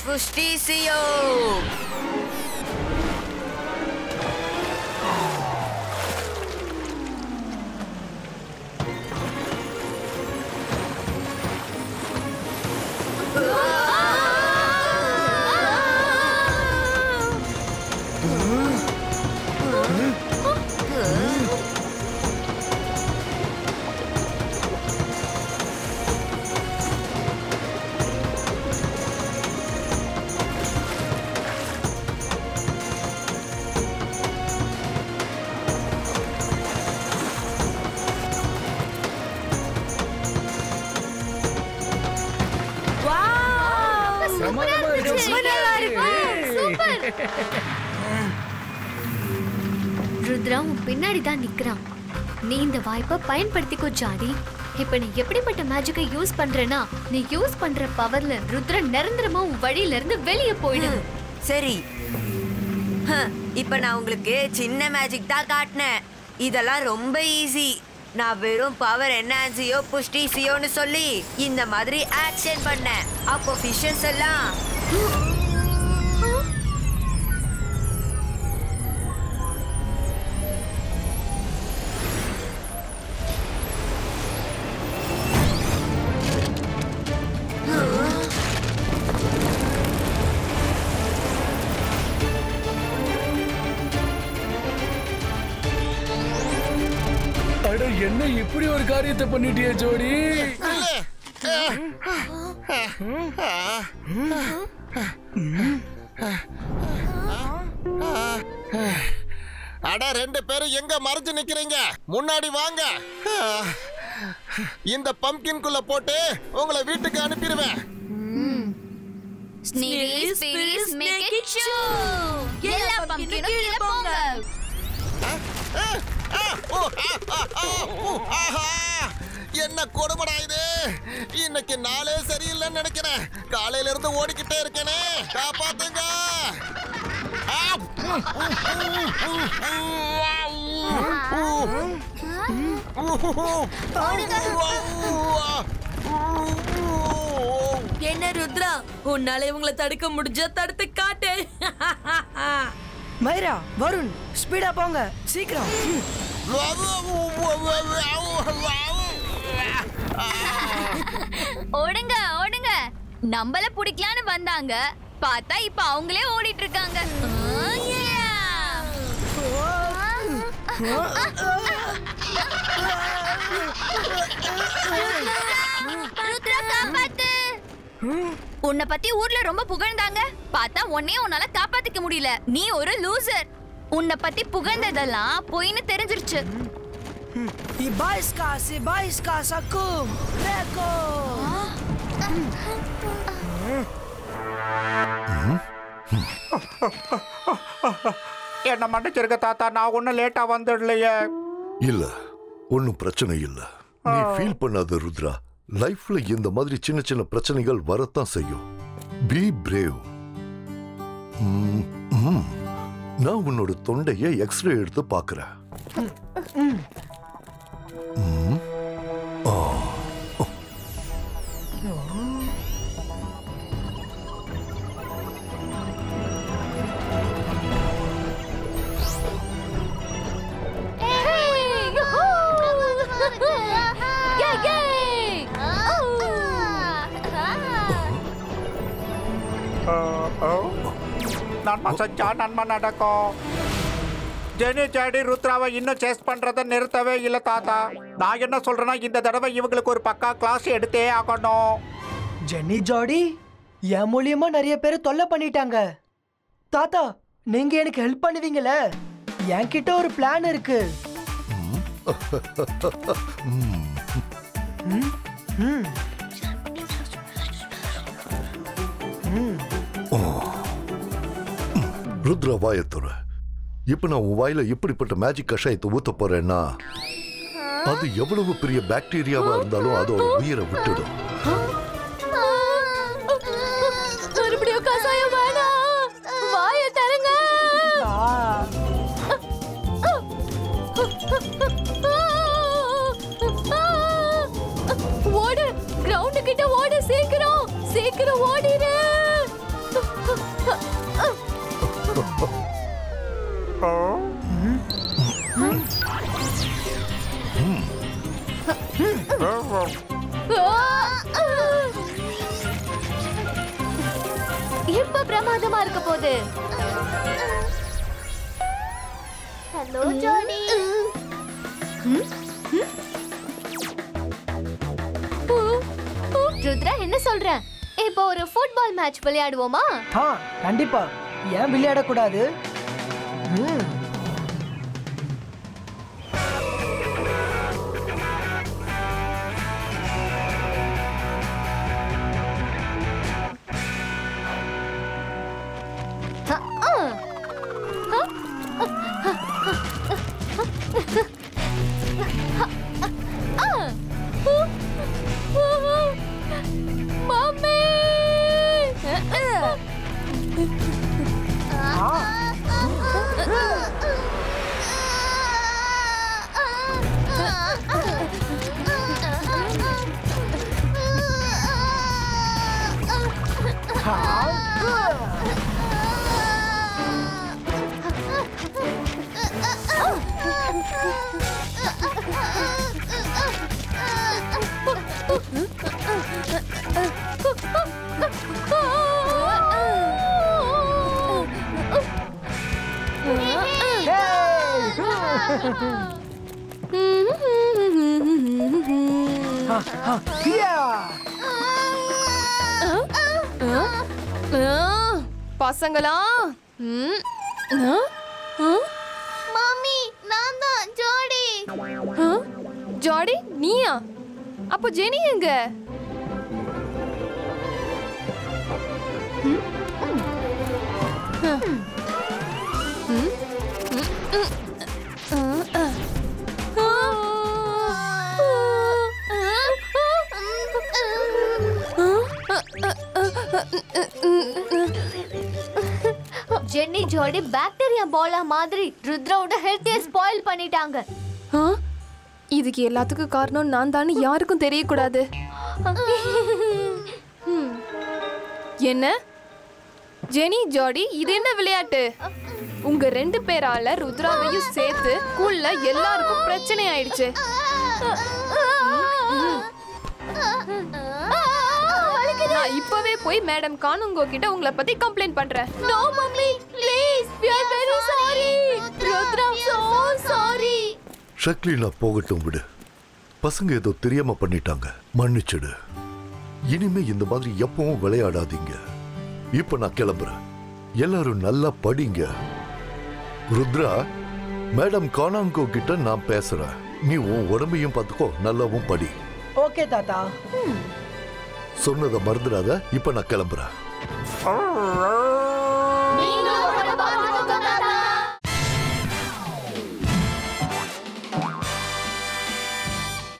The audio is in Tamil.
Fushtisio! ருத்ரா உன் பின்னாடி தான் நிக்கிறான். நீ இந்த வாய்ப்பை பயன்படுத்திக்கோ ஜாடி. இப்ப நீ எப்படிப்பட்ட மேஜிக்கை யூஸ் பண்றேன்னா, நீ யூஸ் பண்ற பவர்ல ருத்ரா நிரந்தரமா உன் வழியில இருந்து வெளியே போயிடு. சரி, இப்ப நான் உங்களுக்கு சின்ன மேஜிக் தான் காட்டினேன். இதெல்லாம் ரொம்ப ஈஸி. நான் வெறும் பவர் என்ஹான்சியோ புஷ்டிசியோன்னு சொல்லி இந்த மாதிரி ஆக்ஷன் பண்ணேன். அப்போ ஃபிஷஸ் எல்லாம் என்ன இப்படி ஒரு காரியத்தை பண்ணிட்டியே ஜோடி? அட ரெண்டு பேரும் எங்க மறைஞ்சு நிக்கிறீங்க? முன்னாடி வாங்க. இந்த பம்ப்கின்குள்ள போட்டு உங்களை வீட்டுக்கு அனுப்பிடுவேன். என்ன கொடுமடா இது! இன்னைக்கு நாளே சரியில்லைன்னு நினைக்கிறேன். காலையில இருந்து ஓடிக்கிட்டே இருக்கேனே, காப்பாத்துங்க! என்ன ருத்ரா, உன்னால இவங்களை தடுக்க முடிஞ்சா தடுத்து காட்டு. மைரா, வருண், ஸ்பீடா போங்க, சீக்கிரம். ஓடுங்க ஓடுங்க. நம்மள பிடிக்கலான்னு வந்தாங்க, பார்த்தா இப்ப அவங்களே ஓடிட்டு இருக்காங்க. உன்னை பத்தி ஊர்ல ரொம்ப புகழ்ந்தாங்க, பார்த்தா உன்னையும் உன்னால காப்பாத்திக்க முடியல. நீ ஒரு லூசர். உன்னை பத்தி புகழ்ந்ததெல்லாம் பொய்ன்னு தெரிஞ்சிருச்சு. என்ன மன்னிச்சிருக்க தாத்தா, நான் ஒன்னும் லேட்டா வந்துடலையே. இல்ல, ஒன்னும் பிரச்சனை இல்ல. நீ ஃபீல் பண்ணாத ருத்ரா. லைஃப்ல இந்த மாதிரி சின்ன சின்ன பிரச்சனைகள் வரத்தான் செய்யும். B brave. நான் உன்னோட தொண்டைய எக்ஸ்ரே எடுத்து பாக்குறேன். நன்மை செஞ்சா நன்மை நடக்கும். ஜெனி ஜாடி ருத்ராவை இன்னும் சேஸ் பண்றதை நிறுத்தவே இல்லை தாத்தா. நான் என்ன சொல்றேன்னா, இந்த தடவை இவங்களுக்கு ஒரு பக்கா கிளாஸ் எடுத்தே ஆகணும். ஜெனி ஜாடி என் மூலியமா நிறைய பேர் தொல்லை பண்ணிட்டாங்க. தாத்தா, நீங்க எனக்கு ஹெல்ப் பண்ணுவீங்களே? என்கிட்ட ஒரு பிளான் இருக்கு. ருத்ரா, வாயத்துற. இப்ப நான் உன் வாயில இப்படிப்பட்ட மேஜிக் கஷாயத்தை ஊத்த போறேன்னா, அது எவ்வளவு பெரிய பாக்டீரியாவா இருந்தாலும் அதோட உயிரை விட்டுடும். மறுபடியும் கசாயம் வேணாம், வாய தரங்க. ஓடு, கிரவுண்ட் கிட்ட ஓடு, சீக்கிரம் சீக்கிரம் ஓடிரு. இப்ப பிரமாதமா இருக்க போகுது. ஹலோ ஜாடி. ருத்ரா என்ன சொல்ற? இப்போ ஒரு ஃபுட்பால் மேட்ச் விளையாடுவோமா? கண்டிப்பா. ஏன் விளையாடக்கூடாது? பசங்களா? மாமி, நான் தான் ஜாடி. ஜாடி நீயா? அப்போ ஜெனி எங்க? ஜென்னி ஜோடி பாக்டீரியா பாலா மாதிரி ருத்ராவோட ஹெல்த்தியை ஸ்பாயில் பண்ணிட்டாங்க. இதுக்கு எல்லாத்துக்கும் காரணம் நான் தானே யாருக்கும் தெரியக்கூடாது. என்ன ஜெனி ஜோடி, இது என்ன விளையாட்டு? உங்க 2 பேரால ருத்ராவையும் சேர்த்து ஸ்கூல்ல எல்லாருக்கும் பிரச்சனை ஆயிடுச்சு. நான் இப்பவே போய் மேடம் கானுங்கோ கிட்ட உங்களை பத்தி கம்ப்ளைண்ட் பண்றேன். No mummy, please, we are very sorry. Rudra, so sorry. Shaklina போகட்டும் விடு. பசங்க ஏதோ தெரியாம பண்ணிட்டாங்க, மன்னிச்சிடு. இனிமே இந்த மாதிரி எப்பவும் விளையாடாதீங்க. இப்ப நான் கிளம்புறேன். எல்லாரும் நல்லா படிங்க. ருத்ரா, மேடம் கானாங்கோ கிட்ட நான் பேசுறேன். நீ உன் உடம்பையும் பார்த்துக்கோ, நல்லாவும் படி. ஓகே தாத்தா. சொன்னதை மறந்துடாத. இப்ப நான் கிளம்புறேன்.